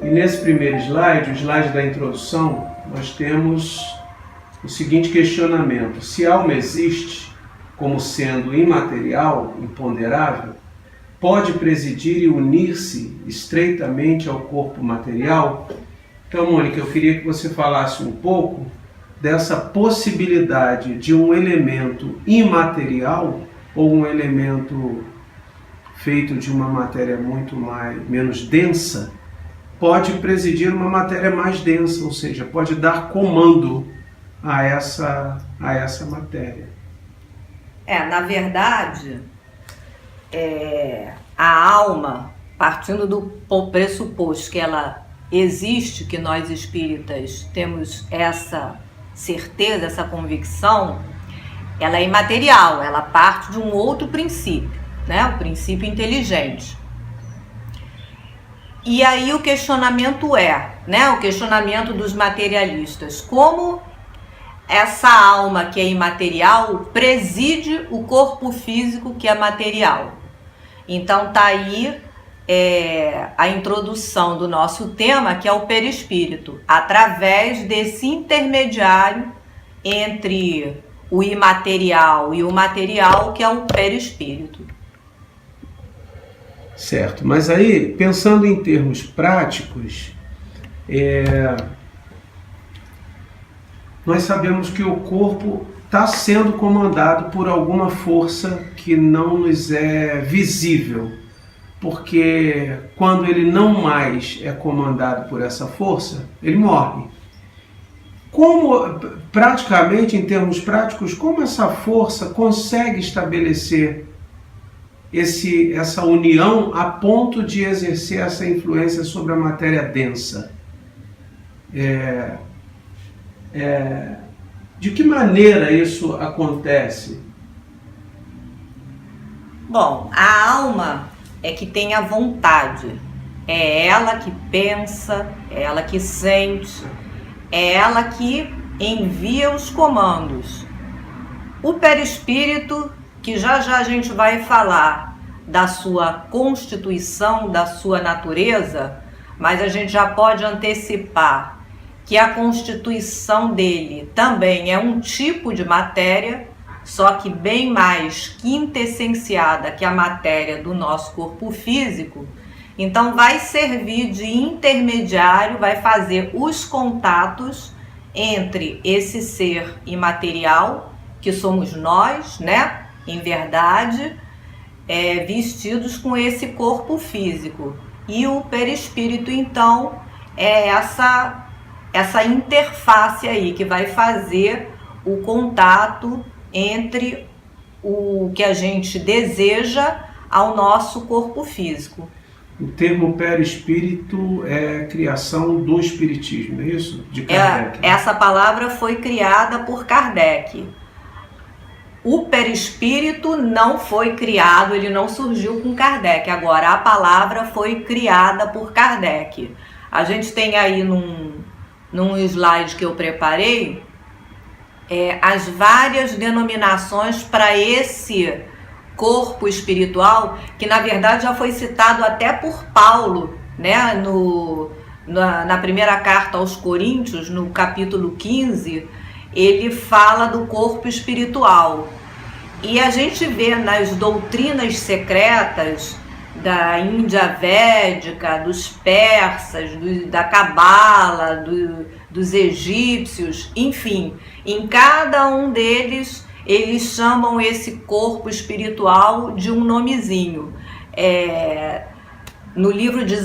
E nesse primeiro slide, o slide da introdução, nós temos o seguinte questionamento: se a alma existe como sendo imaterial, imponderável, pode presidir e unir-se estreitamente ao corpo material? Então, Mônica, eu queria que você falasse um pouco dessa possibilidade de um elemento imaterial ou um elemento feito de uma matéria menos densa, pode presidir uma matéria mais densa, ou seja, pode dar comando a essa matéria. Na verdade, a alma, partindo do pressuposto que ela existe, que nós espíritas temos essa certeza, essa convicção, ela é imaterial, ela parte de um outro princípio, né? O princípio inteligente. E aí o questionamento o questionamento dos materialistas: como essa alma que é imaterial preside o corpo físico que é material? Então tá aí a introdução do nosso tema, que é o perispírito, através desse intermediário entre o imaterial e o material, que é o perispírito. Certo, mas aí, pensando em termos práticos, nós sabemos que o corpo está sendo comandado por alguma força que não nos é visível, porque quando ele não mais é comandado por essa força, ele morre. Como, praticamente, em termos práticos, como essa força consegue estabelecer essa união a ponto de exercer essa influência sobre a matéria densa? De que maneira isso acontece? Bom, a alma é que tem a vontade, é ela que pensa, é ela que sente, é ela que envia os comandos. O perispírito, que já a gente vai falar da sua constituição, da sua natureza, mas a gente já pode antecipar que a constituição dele também é um tipo de matéria, só que bem mais quintessenciada que a matéria do nosso corpo físico. Então vai servir de intermediário, vai fazer os contatos entre esse ser imaterial, que somos nós, né? Em verdade, vestidos com esse corpo físico. E o perispírito, então, é essa interface aí que vai fazer o contato entre o que a gente deseja ao nosso corpo físico. O termo perispírito é criação do espiritismo, é isso? De Kardec. Essa palavra foi criada por Kardec. O perispírito não foi criado, ele não surgiu com Kardec. Agora, a palavra foi criada por Kardec. A gente tem aí num slide que eu preparei as várias denominações para esse corpo espiritual, que na verdade já foi citado até por Paulo, né? Na primeira carta aos Coríntios, no capítulo 15, ele fala do corpo espiritual. E a gente vê nas doutrinas secretas da Índia Védica, dos persas, da Cabala, dos egípcios, enfim, em cada um deles eles chamam esse corpo espiritual de um nomezinho. No livro de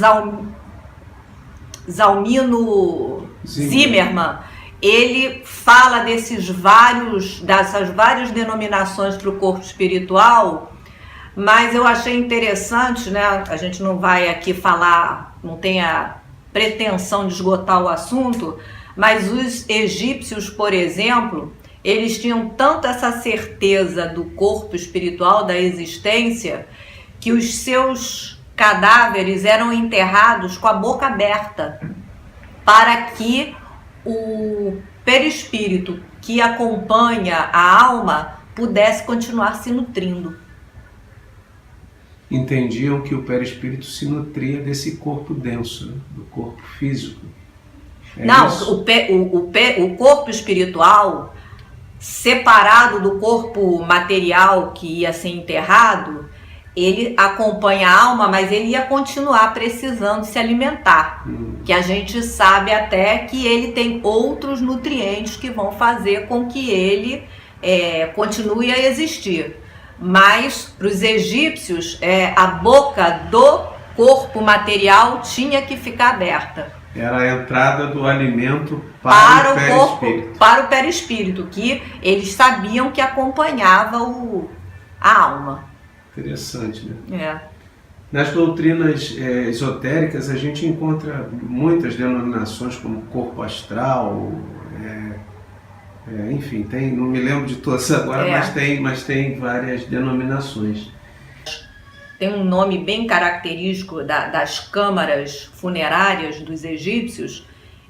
Zalmino Zimmermann, ele fala dessas várias denominações para o corpo espiritual, mas eu achei interessante, né? A gente não vai aqui falar, não tem a pretensão de esgotar o assunto, mas os egípcios, por exemplo, eles tinham tanto essa certeza do corpo espiritual, da existência, que os seus cadáveres eram enterrados com a boca aberta, para que o perispírito que acompanha a alma pudesse continuar se nutrindo. entendiam que o perispírito se nutria desse corpo denso, né? Do corpo físico. Não, isso? o corpo espiritual, separado do corpo material que ia ser enterrado, ele acompanha a alma, mas ele ia continuar precisando se alimentar. Que a gente sabe até que ele tem outros nutrientes que vão fazer com que ele continue a existir. Mas para os egípcios, a boca do corpo material tinha que ficar aberta. Era a entrada do alimento para o perispírito. Para o perispírito, que eles sabiam que acompanhava a alma. Interessante, né? É. Nas doutrinas esotéricas, a gente encontra muitas denominações como corpo astral, enfim, não me lembro de todas agora, mas tem várias denominações. Tem um nome bem característico das câmaras funerárias dos egípcios.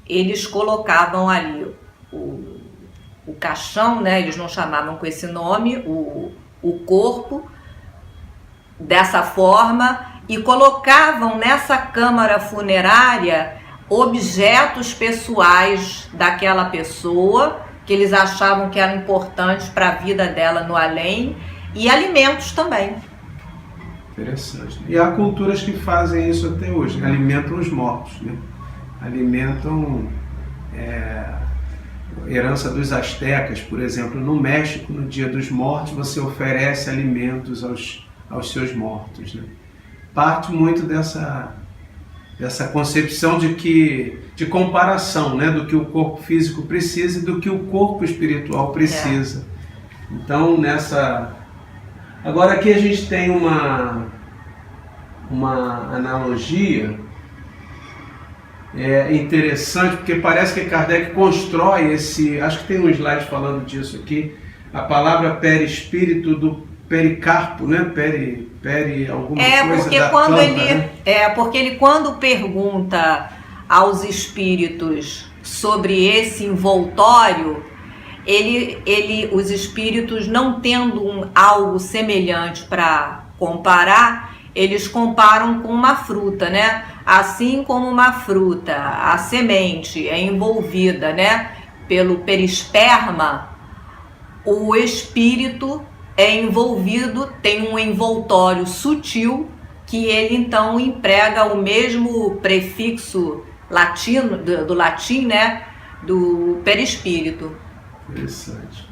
Eles colocavam ali o caixão, né? Eles não chamavam com esse nome, o corpo, dessa forma, e colocavam nessa câmara funerária objetos pessoais daquela pessoa, que eles achavam que eram importantes para a vida dela no além, e alimentos também. Interessante. E há culturas que fazem isso até hoje, alimentam os mortos, né? Alimentam herança dos astecas, por exemplo. No México, no Dia dos Mortos, você oferece alimentos aos seus mortos, né? Parte muito dessa concepção de comparação, né? Do que o corpo físico precisa e do que o corpo espiritual precisa. Então, agora aqui a gente tem uma analogia interessante, porque parece que Kardec constrói acho que tem um slide falando disso aqui, a palavra perispírito do pericarpo, né? Alguma coisa da quando tampa, né? Porque ele, quando pergunta aos espíritos sobre esse envoltório, os espíritos, não tendo algo semelhante para comparar, eles comparam com uma fruta, né? Assim como uma fruta, a semente é envolvida, né, pelo perisperma, o espírito é envolvido, tem um envoltório sutil, que ele então emprega o mesmo prefixo latino, do latim, né, do perispírito. Interessante.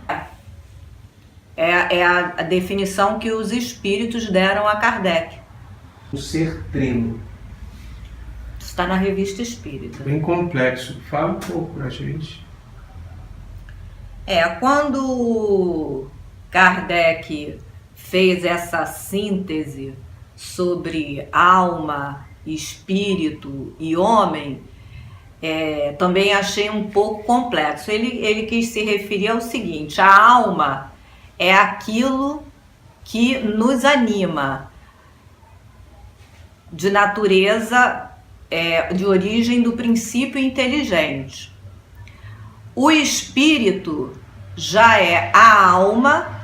É a definição que os espíritos deram a Kardec. O ser trino. Está na Revista Espírita. Bem complexo. Fala um pouco pra gente. Quando Kardec fez essa síntese sobre alma, espírito e homem, também achei um pouco complexo. Ele quis se referir ao seguinte: a alma é aquilo que nos anima, de natureza, de origem do princípio inteligente. O espírito já é a alma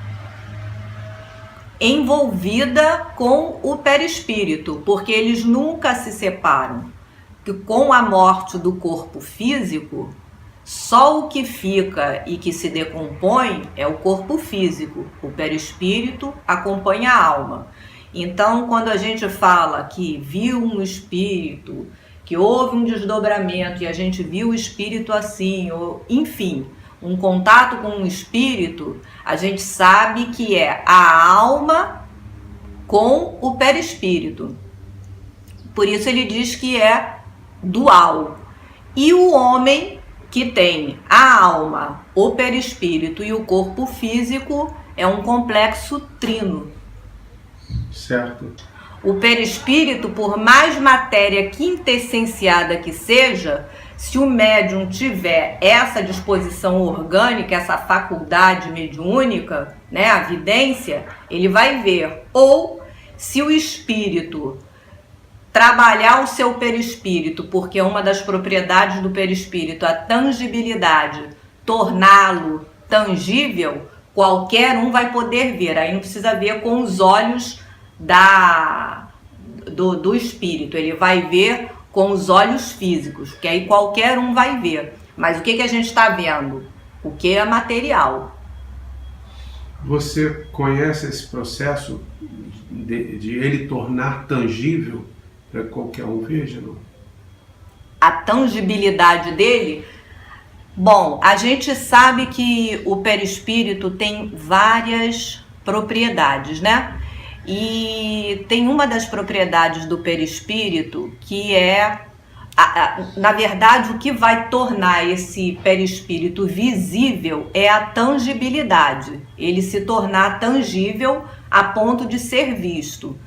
envolvida com o perispírito, porque eles nunca se separam. Que com a morte do corpo físico, só o que fica e que se decompõe é o corpo físico. O perispírito acompanha a alma. Então, quando a gente fala que viu um espírito, que houve um desdobramento e a gente viu o espírito assim, ou enfim, um contato com um espírito, a gente sabe que é a alma com o perispírito. Por isso ele diz que é dual. E o homem, que tem a alma, o perispírito e o corpo físico, é um complexo trino. Certo. O perispírito, por mais matéria quintessenciada que seja, se o médium tiver essa disposição orgânica, essa faculdade mediúnica, né, a vidência, ele vai ver. Ou se o espírito trabalhar o seu perispírito, porque uma das propriedades do perispírito, a tangibilidade, torná-lo tangível, qualquer um vai poder ver. Aí não precisa ver com os olhos do espírito, ele vai ver com os olhos físicos, que aí qualquer um vai ver. Mas o que a gente está vendo? O que é material. Você conhece esse processo de ele tornar tangível para qualquer um veja, não? A tangibilidade dele? Bom, a gente sabe que o perispírito tem várias propriedades, né? E tem uma das propriedades do perispírito que é, na verdade, o que vai tornar esse perispírito visível é a tangibilidade. Ele se tornar tangível a ponto de ser visto.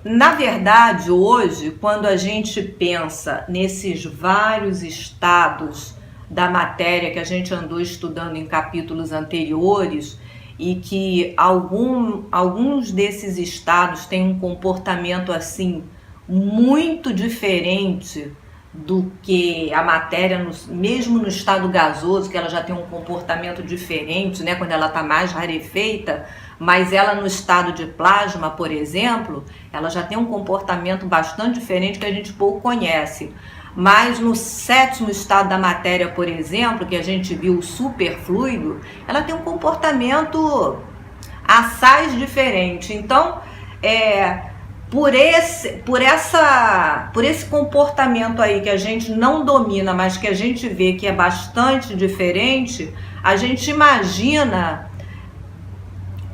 Na verdade, hoje, quando a gente pensa nesses vários estados da matéria que a gente andou estudando em capítulos anteriores, e que alguns desses estados têm um comportamento assim muito diferente do que a matéria, mesmo no estado gasoso, que ela já tem um comportamento diferente, né, quando ela está mais rarefeita, mas ela no estado de plasma, por exemplo, ela já tem um comportamento bastante diferente que a gente pouco conhece. Mas no sétimo estado da matéria, por exemplo, que a gente viu o superfluido, ela tem um comportamento assaz diferente. Então, por esse comportamento aí que a gente não domina, mas que a gente vê que é bastante diferente, a gente imagina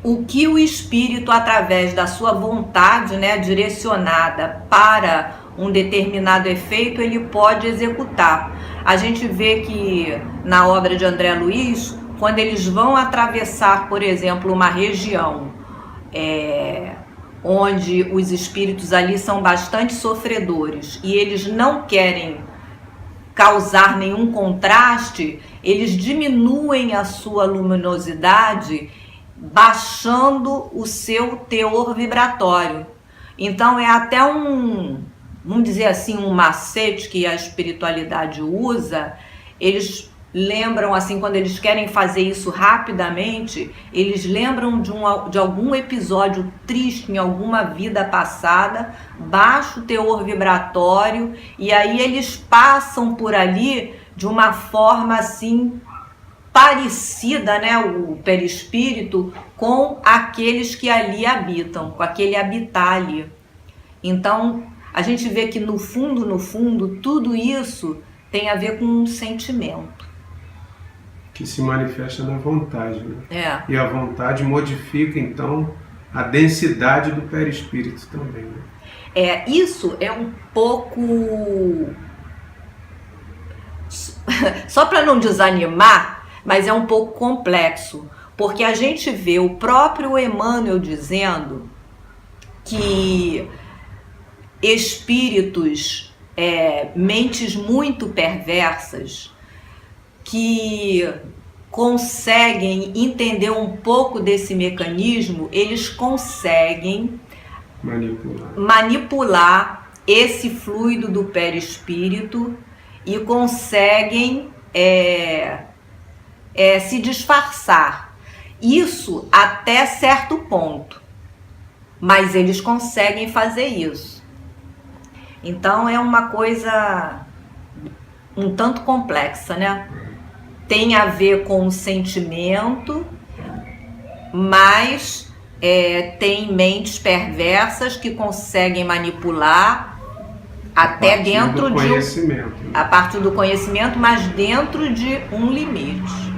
o que o espírito, através da sua vontade, né, direcionada para um determinado efeito, ele pode executar. A gente vê que na obra de André Luiz, quando eles vão atravessar, por exemplo, uma região onde os espíritos ali são bastante sofredores e eles não querem causar nenhum contraste, eles diminuem a sua luminosidade, baixando o seu teor vibratório. Então é até vamos dizer assim, um macete que a espiritualidade usa. Eles lembram, assim, quando eles querem fazer isso rapidamente, eles lembram de algum episódio triste em alguma vida passada, baixa o teor vibratório, e aí eles passam por ali de uma forma assim parecida, né, o perispírito, com aqueles que ali habitam, com aquele habitar ali. Então a gente vê que no fundo, tudo isso tem a ver com um sentimento. Que se manifesta na vontade, né? É. E a vontade modifica, então, a densidade do perispírito também, né? Isso é um pouco... Só para não desanimar, mas é um pouco complexo, porque a gente vê o próprio Emmanuel dizendo que espíritos, mentes muito perversas, que conseguem entender um pouco desse mecanismo, eles conseguem manipular esse fluido do perispírito e conseguem se disfarçar. Isso até certo ponto, mas eles conseguem fazer isso. Então é uma coisa um tanto complexa, né? Tem a ver com o sentimento, mas tem mentes perversas que conseguem manipular até dentro de a partir do conhecimento, mas dentro de um limite.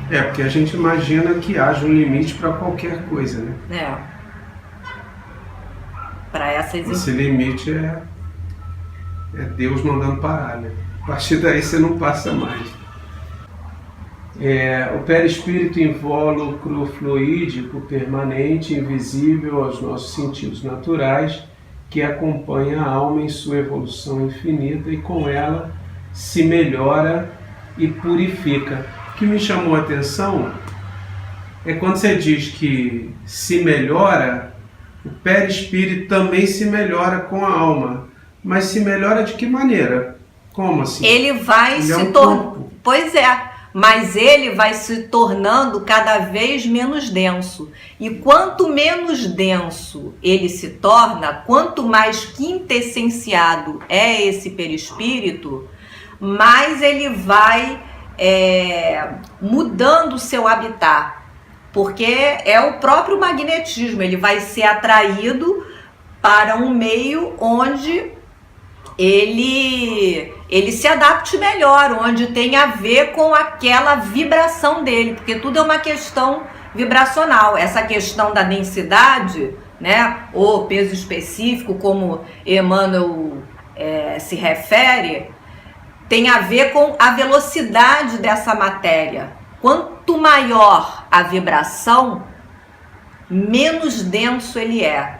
Porque a gente imagina que haja um limite para qualquer coisa, né? Esse limite é Deus mandando parar, né? A partir daí você não passa mais. O perispírito invólucro fluídico permanente, invisível aos nossos sentidos naturais, que acompanha a alma em sua evolução infinita e com ela se melhora e purifica. O que me chamou a atenção é quando você diz que se melhora, o perispírito também se melhora com a alma. Mas se melhora de que maneira? Como assim? Ele vai se tornar... Pois é, mas ele vai se tornando cada vez menos denso. E quanto menos denso ele se torna, quanto mais quintessenciado é esse perispírito, mais ele vai mudando o seu habitat, porque é o próprio magnetismo, ele vai ser atraído para um meio onde ele se adapte melhor, onde tem a ver com aquela vibração dele, porque tudo é uma questão vibracional. Essa questão da densidade, né, ou peso específico, como Emmanuel se refere, tem a ver com a velocidade dessa matéria. Quanto maior a vibração, menos denso ele é.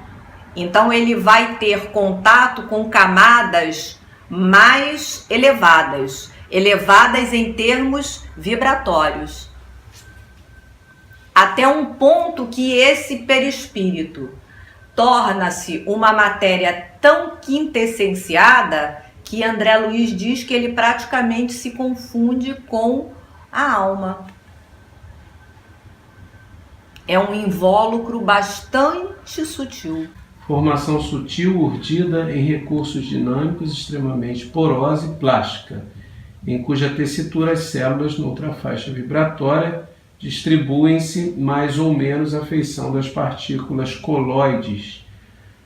Então ele vai ter contato com camadas mais elevadas em termos vibratórios, até um ponto que esse perispírito torna-se uma matéria tão quintessenciada que André Luiz diz que ele praticamente se confunde com a alma. É um invólucro bastante sutil. Formação sutil urdida em recursos dinâmicos extremamente porosa e plástica, em cuja tessitura as células noutra faixa vibratória distribuem-se mais ou menos à feição das partículas coloides,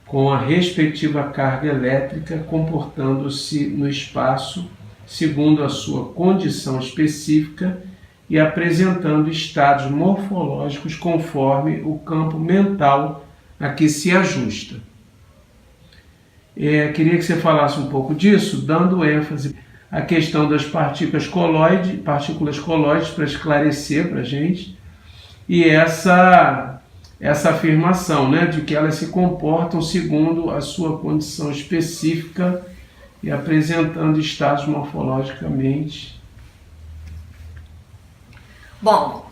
com a respectiva carga elétrica comportando-se no espaço segundo a sua condição específica e apresentando estados morfológicos conforme o campo mental a que se ajusta. Queria que você falasse um pouco disso, dando ênfase à questão das partículas coloides para esclarecer para a gente, e essa afirmação, né, de que elas se comportam segundo a sua condição específica e apresentando estados morfologicamente. Bom,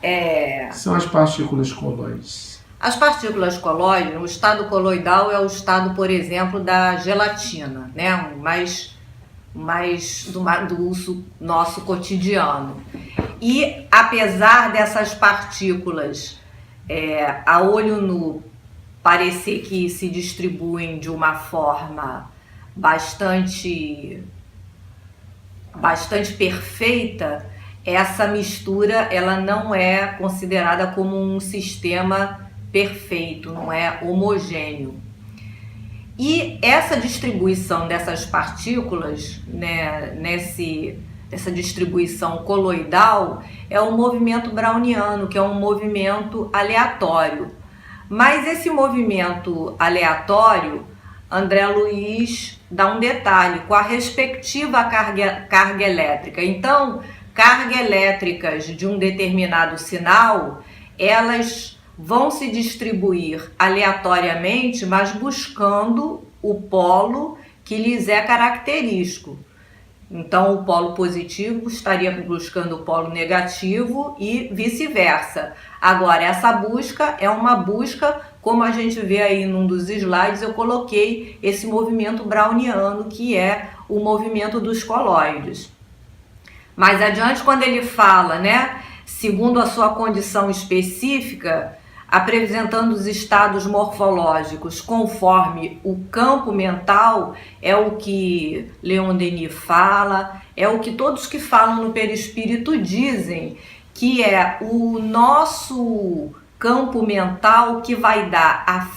são as partículas coloides. As partículas coloides, o estado coloidal é o estado, por exemplo, da gelatina, né? mais do uso nosso cotidiano. E apesar dessas partículas, a olho nu, parecer que se distribuem de uma forma bastante perfeita, essa mistura ela não é considerada como um sistema perfeito, não é homogêneo. E essa distribuição dessas partículas, né, essa distribuição coloidal, é um movimento browniano, que é um movimento aleatório. Mas esse movimento aleatório, André Luiz dá um detalhe, com a respectiva carga elétrica. Então, cargas elétricas de um determinado sinal, elas vão se distribuir aleatoriamente, mas buscando o polo que lhes é característico. Então, o polo positivo estaria buscando o polo negativo e vice-versa. Agora, essa busca é uma busca, como a gente vê aí num dos slides, eu coloquei esse movimento browniano, que é o movimento dos coloides. Mais adiante, quando ele fala, né, segundo a sua condição específica, apresentando os estados morfológicos conforme o campo mental, é o que Leon Denis fala, é o que todos que falam no perispírito dizem, que é o nosso campo mental que vai dar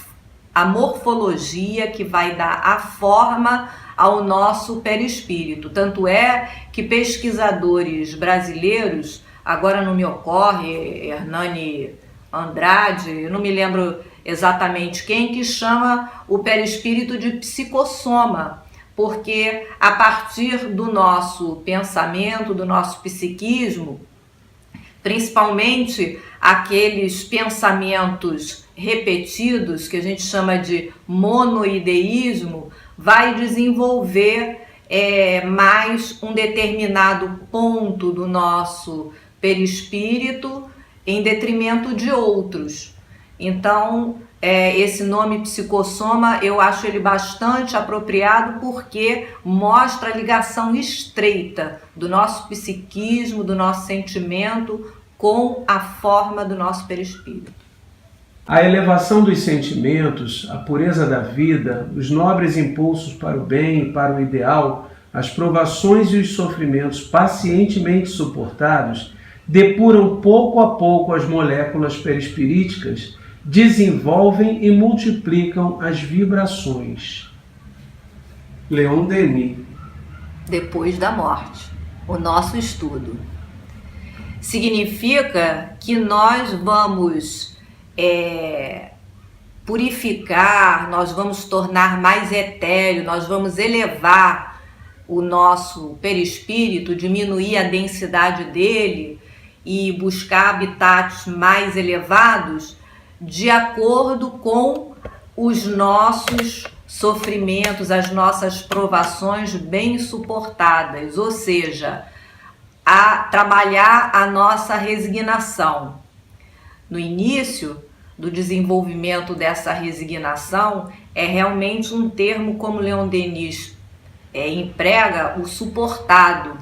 a morfologia, que vai dar a forma ao nosso perispírito. Tanto é que pesquisadores brasileiros, agora não me ocorre, Hernani Andrade, eu não me lembro exatamente quem, que chama o perispírito de psicossoma, porque a partir do nosso pensamento, do nosso psiquismo, principalmente aqueles pensamentos repetidos, que a gente chama de monoideísmo, vai desenvolver mais um determinado ponto do nosso perispírito em detrimento de outros. Então, esse nome psicossoma, eu acho ele bastante apropriado porque mostra a ligação estreita do nosso psiquismo, do nosso sentimento com a forma do nosso perispírito. A elevação dos sentimentos, a pureza da vida, os nobres impulsos para o bem e para o ideal, as provações e os sofrimentos pacientemente suportados, depuram pouco a pouco as moléculas perispiríticas, desenvolvem e multiplicam as vibrações. Leon Denis. Depois da morte, o nosso estudo. Significa que nós vamos purificar, nós vamos tornar mais etéreo, nós vamos elevar o nosso perispírito, diminuir a densidade dele e buscar habitats mais elevados de acordo com os nossos sofrimentos, as nossas provações bem suportadas, ou seja, a trabalhar a nossa resignação. No início do desenvolvimento dessa resignação, é realmente um termo, como Leon Denis emprega, o suportado,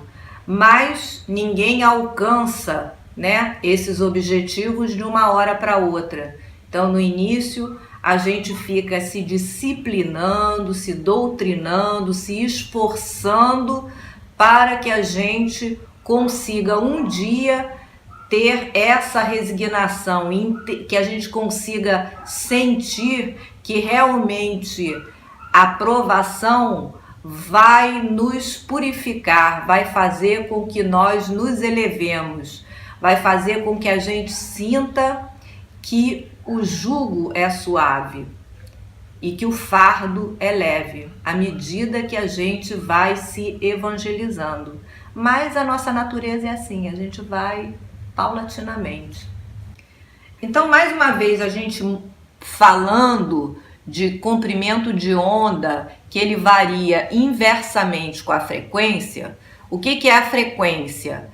mas ninguém alcança, né, esses objetivos de uma hora para outra. Então, no início, a gente fica se disciplinando, se doutrinando, se esforçando para que a gente consiga um dia ter essa resignação, que a gente consiga sentir que realmente a provação vai nos purificar, vai fazer com que nós nos elevemos, vai fazer com que a gente sinta que o jugo é suave e que o fardo é leve, à medida que a gente vai se evangelizando. Mas a nossa natureza é assim, a gente vai paulatinamente. Então, mais uma vez, a gente falando de comprimento de onda, que ele varia inversamente com a frequência. O que é a frequência?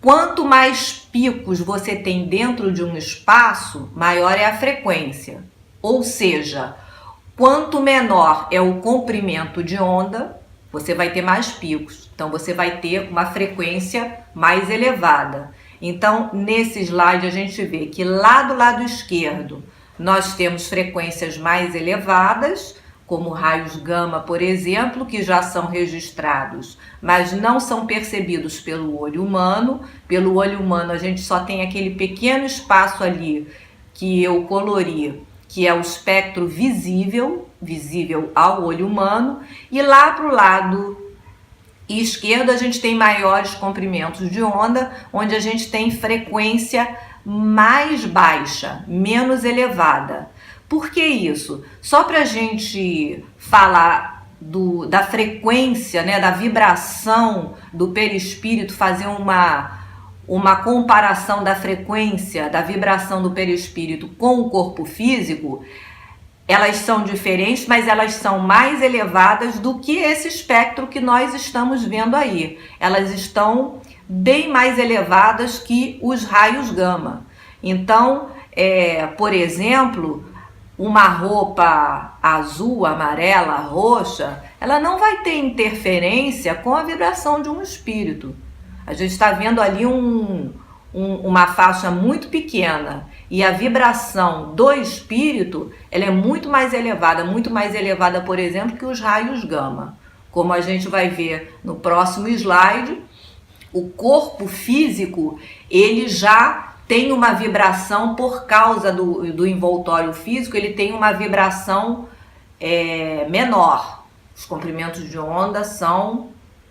Quanto mais picos você tem dentro de um espaço, maior é a frequência. Ou seja, quanto menor é o comprimento de onda, você vai ter mais picos. Então, você vai ter uma frequência mais elevada. Então, nesse slide a gente vê que lá do lado esquerdo nós temos frequências mais elevadas, como raios gama, por exemplo, que já são registrados, mas não são percebidos pelo olho humano. Pelo olho humano a gente só tem aquele pequeno espaço ali que eu colori, que é o espectro visível ao olho humano, e lá para o lado esquerdo a gente tem maiores comprimentos de onda, onde a gente tem frequência mais baixa, menos elevada. Por que isso? Só para a gente falar da frequência, né, da vibração do perispírito, fazer uma comparação da frequência, da vibração do perispírito com o corpo físico, elas são diferentes, mas elas são mais elevadas do que esse espectro que nós estamos vendo aí. Elas estão bem mais elevadas que os raios gama. Então, por exemplo, uma roupa azul, amarela, roxa, ela não vai ter interferência com a vibração de um espírito. A gente está vendo ali uma faixa muito pequena, e a vibração do espírito, ela é muito mais elevada, por exemplo, que os raios gama. Como a gente vai ver no próximo slide, o corpo físico, ele já tem uma vibração por causa do envoltório físico, ele tem uma vibração menor. Os comprimentos de onda são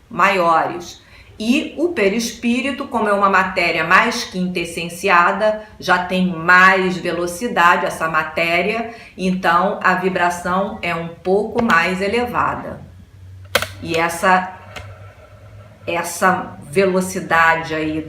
maiores. E o perispírito, como é uma matéria mais quintessenciada, já tem mais velocidade essa matéria, então a vibração é um pouco mais elevada. E essa velocidade aí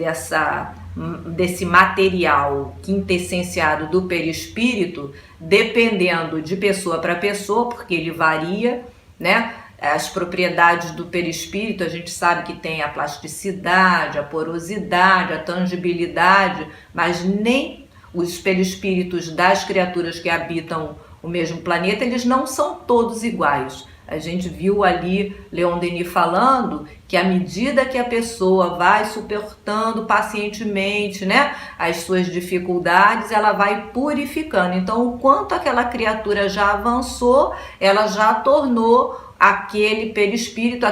desse material quintessenciado do perispírito, dependendo de pessoa para pessoa, porque ele varia, né? As propriedades do perispírito, a gente sabe que tem a plasticidade, a porosidade, a tangibilidade, mas nem os perispíritos das criaturas que habitam o mesmo planeta, eles não são todos iguais. A gente viu ali Leon Denis falando que à medida que a pessoa vai suportando pacientemente, né, as suas dificuldades, ela vai purificando. Então, o quanto aquela criatura já avançou, ela já tornou aquele perispírito,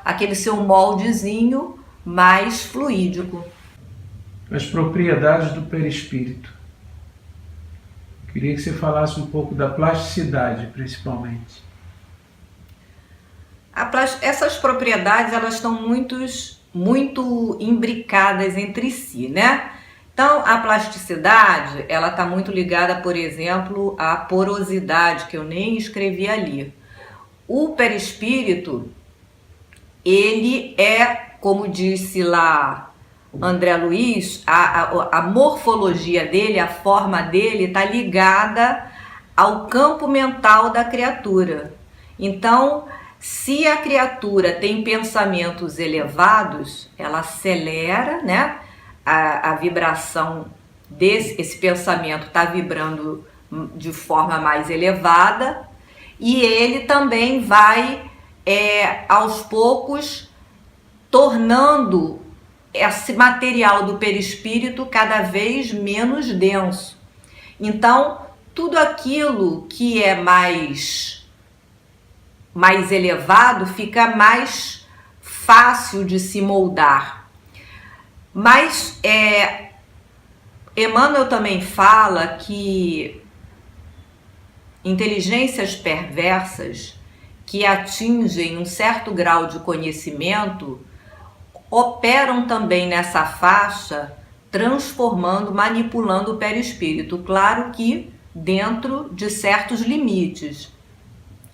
aquele seu moldezinho mais fluídico. As propriedades do perispírito. Queria que você falasse um pouco da plasticidade, principalmente. Essas propriedades, elas estão muito imbricadas entre si, né? Então, a plasticidade, ela está muito ligada, por exemplo, à porosidade, que eu nem escrevi ali. O perispírito, ele é, como disse lá André Luiz, a morfologia dele, a forma dele está ligada ao campo mental da criatura. Então, se a criatura tem pensamentos elevados, ela acelera, né? A vibração esse pensamento está vibrando de forma mais elevada, e ele também vai, aos poucos, tornando esse material do perispírito cada vez menos denso. Então, tudo aquilo que é mais elevado fica mais fácil de se moldar. Mas Emmanuel também fala que inteligências perversas que atingem um certo grau de conhecimento operam também nessa faixa, transformando, manipulando o perispírito. Claro que dentro de certos limites,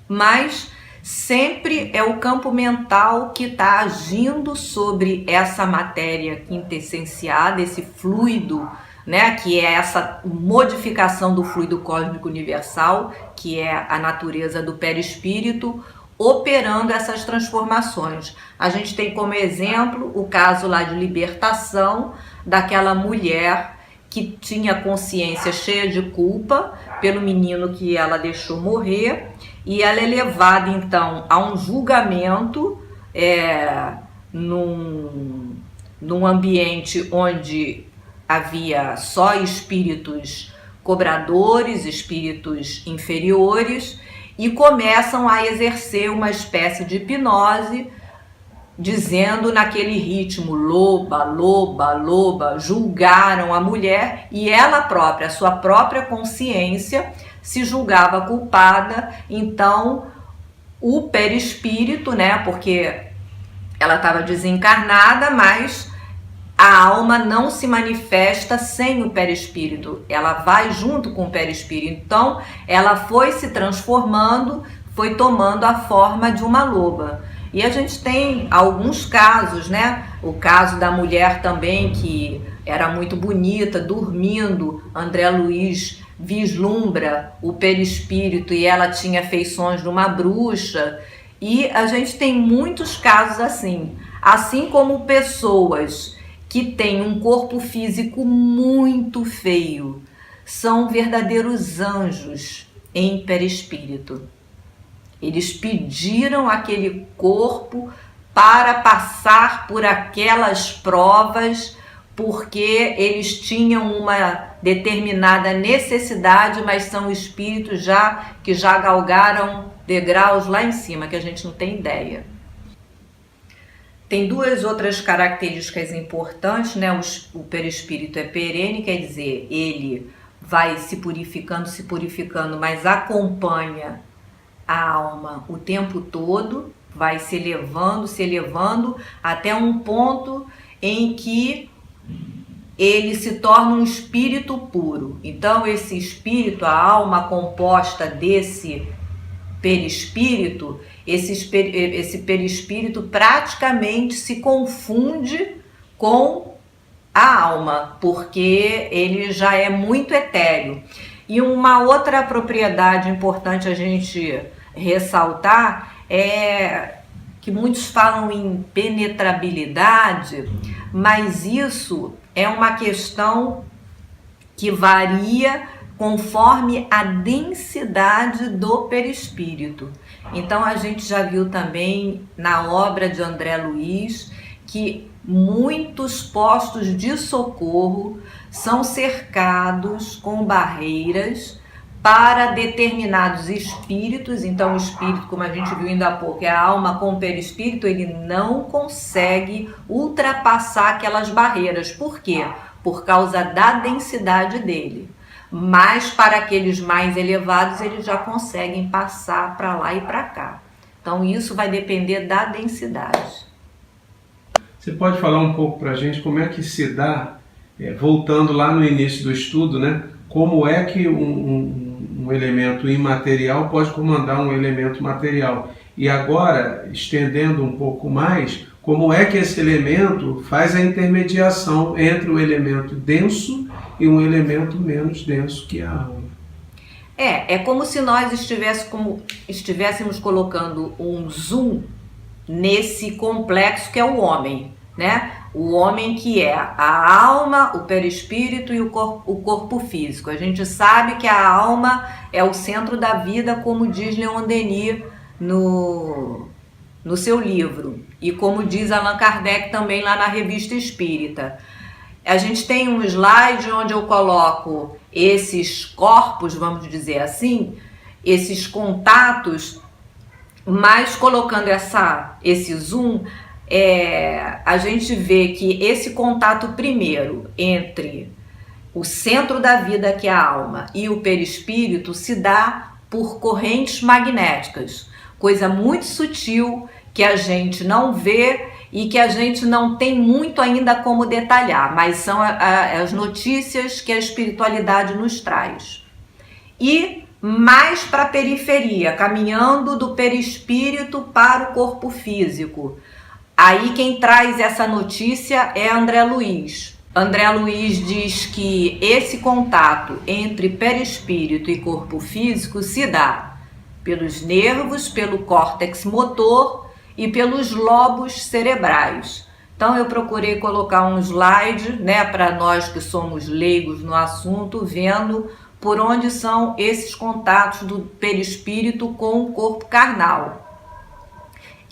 mas sempre é o campo mental que está agindo sobre essa matéria quintessenciada, esse fluido, né, que é essa modificação do fluido cósmico universal, que é a natureza do perispírito, operando essas transformações. A gente tem como exemplo o caso lá de libertação daquela mulher que tinha consciência cheia de culpa pelo menino que ela deixou morrer, e ela é levada então a um julgamento num ambiente onde havia só espíritos cobradores, espíritos inferiores, e começam a exercer uma espécie de hipnose, dizendo naquele ritmo, loba, loba, loba, julgaram a mulher, e ela própria, a sua própria consciência, se julgava culpada. Então o perispírito, né, porque ela estava desencarnada, mas a alma não se manifesta sem o perispírito, ela vai junto com o perispírito. Então ela foi se transformando, foi tomando a forma de uma loba. E a gente tem alguns casos, né? O caso da mulher também, que era muito bonita, dormindo, André Luiz vislumbra o perispírito e ela tinha feições de uma bruxa. E a gente tem muitos casos assim como pessoas que têm um corpo físico muito feio, são verdadeiros anjos em perispírito. Eles pediram aquele corpo para passar por aquelas provas, porque eles tinham uma determinada necessidade, mas são espíritos que já galgaram degraus lá em cima, que a gente não tem ideia. Tem duas outras características importantes, né? O perispírito é perene, quer dizer, ele vai se purificando, mas acompanha a alma o tempo todo, vai se elevando até um ponto em que ele se torna um espírito puro. Então esse espírito, a alma composta desse perispírito, esse perispírito praticamente se confunde com a alma, porque ele já é muito etéreo. E uma outra propriedade importante a gente ressaltar é que muitos falam em penetrabilidade, mas isso é uma questão que varia conforme a densidade do perispírito. Então a gente já viu também na obra de André Luiz que muitos postos de socorro são cercados com barreiras para determinados espíritos. Então o espírito, como a gente viu ainda há pouco, é a alma com o perispírito, ele não consegue ultrapassar aquelas barreiras. Por quê? Por causa da densidade dele. Mas para aqueles mais elevados, eles já conseguem passar para lá e para cá. Então isso vai depender da densidade. Você pode falar um pouco para a gente como é que se dá, voltando lá no início do estudo, né? Como é que um elemento imaterial pode comandar um elemento material? E agora, estendendo um pouco mais, como é que esse elemento faz a intermediação entre o elemento denso e um elemento menos denso que a alma? É como se nós estivéssemos colocando um zoom nesse complexo que é o homem, né? O homem que é a alma, o perispírito e o corpo físico. A gente sabe que a alma é o centro da vida, como diz Leon Denis no seu livro, e como diz Allan Kardec também lá na Revista Espírita. A gente tem um slide onde eu coloco esses corpos, vamos dizer assim, esses contatos, mas colocando esse zoom, a gente vê que esse contato primeiro entre o centro da vida, que é a alma, e o perispírito se dá por correntes magnéticas, coisa muito sutil que a gente não vê e que a gente não tem muito ainda como detalhar, mas são as notícias que a espiritualidade nos traz. E mais para a periferia, caminhando do perispírito para o corpo físico. Aí quem traz essa notícia é André Luiz. André Luiz diz que esse contato entre perispírito e corpo físico se dá pelos nervos, pelo córtex motor e pelos lobos cerebrais. Então eu procurei colocar um slide, né, para nós que somos leigos no assunto, vendo por onde são esses contatos do perispírito com o corpo carnal.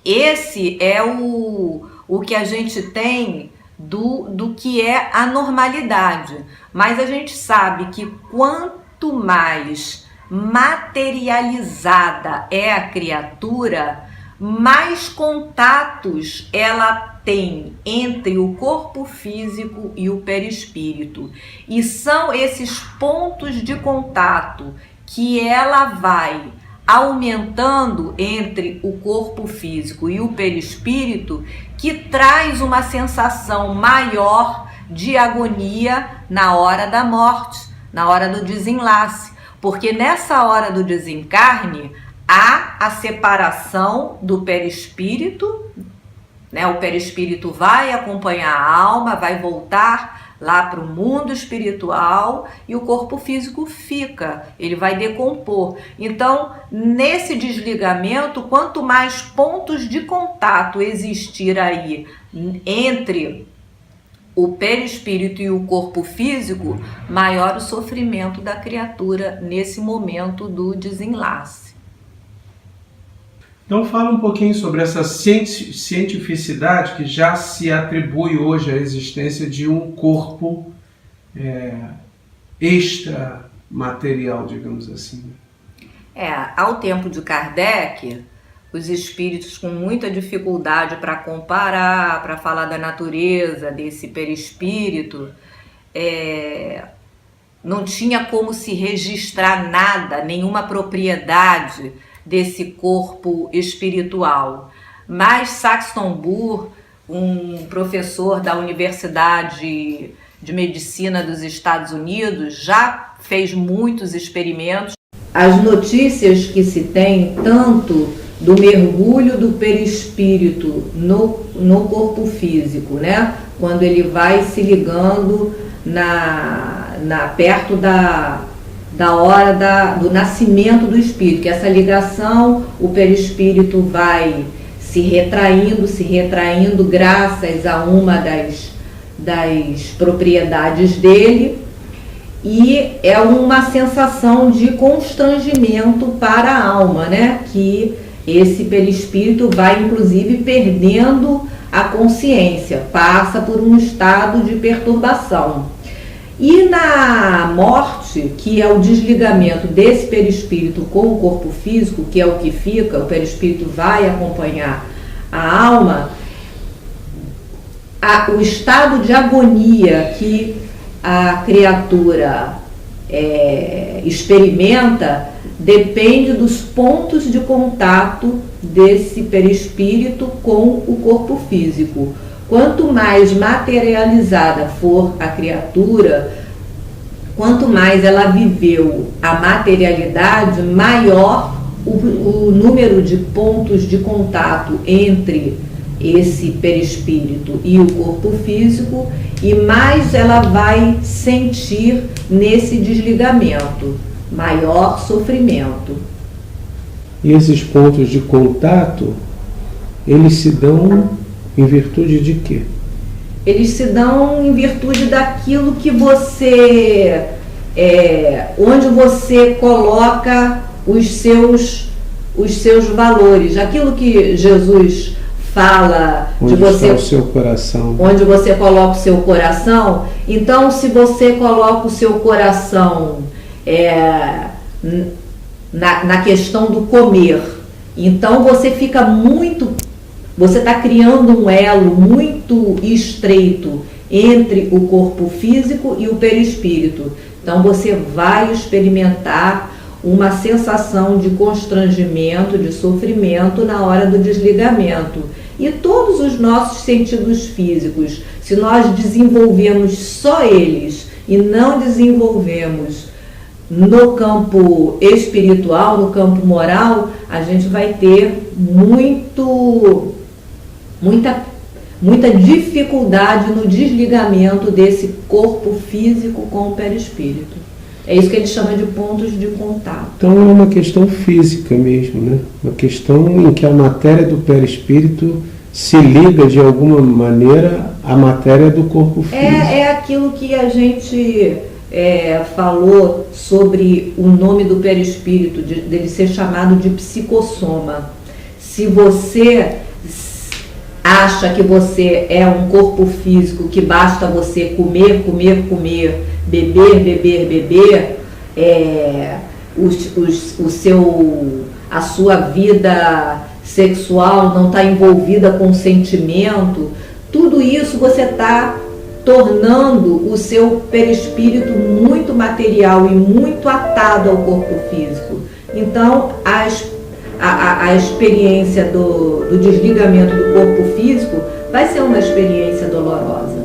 Esse é o que a gente tem do que é a normalidade. Mas a gente sabe que quanto mais materializada é a criatura, mais contatos ela tem entre o corpo físico e o perispírito. E são esses pontos de contato que ela vai aumentando entre o corpo físico e o perispírito, que traz uma sensação maior de agonia na hora da morte, na hora do desenlace. Porque nessa hora do desencarne, há a separação do perispírito, né? O perispírito vai acompanhar a alma, vai voltar lá para o mundo espiritual e o corpo físico fica, ele vai decompor. Então, nesse desligamento, quanto mais pontos de contato existir aí entre o perispírito e o corpo físico, maior o sofrimento da criatura nesse momento do desenlace. Então fala um pouquinho sobre essa cientificidade que já se atribui hoje à existência de um corpo extramaterial, digamos assim. Ao tempo de Kardec, os espíritos com muita dificuldade para comparar, para falar da natureza desse perispírito, não tinha como se registrar nada, nenhuma propriedade desse corpo espiritual. Mas Saxton Burr, um professor da Universidade de Medicina dos Estados Unidos, já fez muitos experimentos. As notícias que se tem, tanto do mergulho do perispírito no corpo físico, né? Quando ele vai se ligando perto da hora do nascimento do espírito, que essa ligação, o perispírito vai se retraindo graças a uma das propriedades dele, e é uma sensação de constrangimento para a alma, né? Que esse perispírito vai inclusive perdendo a consciência, passa por um estado de perturbação. E na morte, que é o desligamento desse perispírito com o corpo físico, que é o que fica, o perispírito vai acompanhar a alma, o estado de agonia que a criatura experimenta depende dos pontos de contato desse perispírito com o corpo físico. Quanto mais materializada for a criatura, quanto mais ela viveu a materialidade, maior o número de pontos de contato entre esse perispírito e o corpo físico, e mais ela vai sentir nesse desligamento, maior sofrimento. E esses pontos de contato, eles se dão em virtude de quê? Eles se dão em virtude daquilo que você, onde você coloca os seus valores, aquilo que Jesus fala onde de você, está o seu coração, onde você coloca o seu coração. Então, se você coloca o seu coração na questão do comer, então você fica você está criando um elo muito estreito entre o corpo físico e o perispírito. Então você vai experimentar uma sensação de constrangimento, de sofrimento na hora do desligamento. E todos os nossos sentidos físicos, se nós desenvolvemos só eles e não desenvolvemos no campo espiritual, no campo moral, a gente vai ter muita dificuldade no desligamento desse corpo físico com o perispírito. É isso que ele chama de pontos de contato. Então é uma questão física mesmo, né? Uma questão em que a matéria do perispírito se liga de alguma maneira à matéria do corpo físico. É aquilo que a gente falou sobre o nome do perispírito, dele ser chamado de psicossoma. Se você acha que você é um corpo físico, que basta você comer, beber, a sua vida sexual não está envolvida com sentimento, tudo isso você está tornando o seu perispírito muito material e muito atado ao corpo físico. Então, a experiência do desligamento do corpo físico vai ser uma experiência dolorosa.